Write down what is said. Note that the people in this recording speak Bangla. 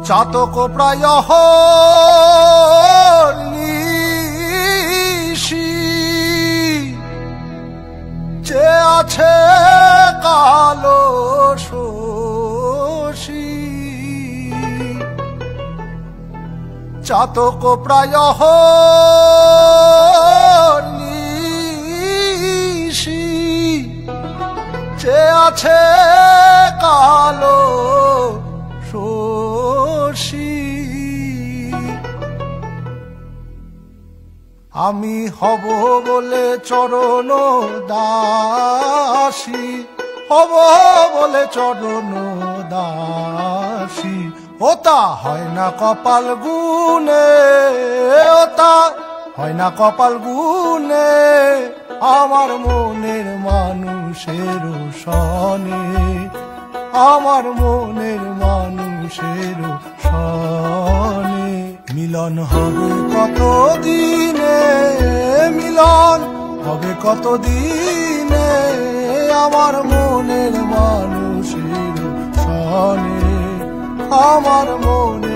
চাতক প্রায় নিশি যে আছে কালো শশী চাতক প্রায় নিশি যে আছে কালো শশী আমি হব বলে চরণ দাসী হব বলে চরণ দাসী ওতা হয় না কপাল গুনে ওতা হয় না কপাল গুনে আমার মনের মানুষের সনে আমার মনের মানুষের সনে মিলন হবে কত দিনে মিলন হবে কত দিনে আমার মনের মানুষের সনে আমার মনে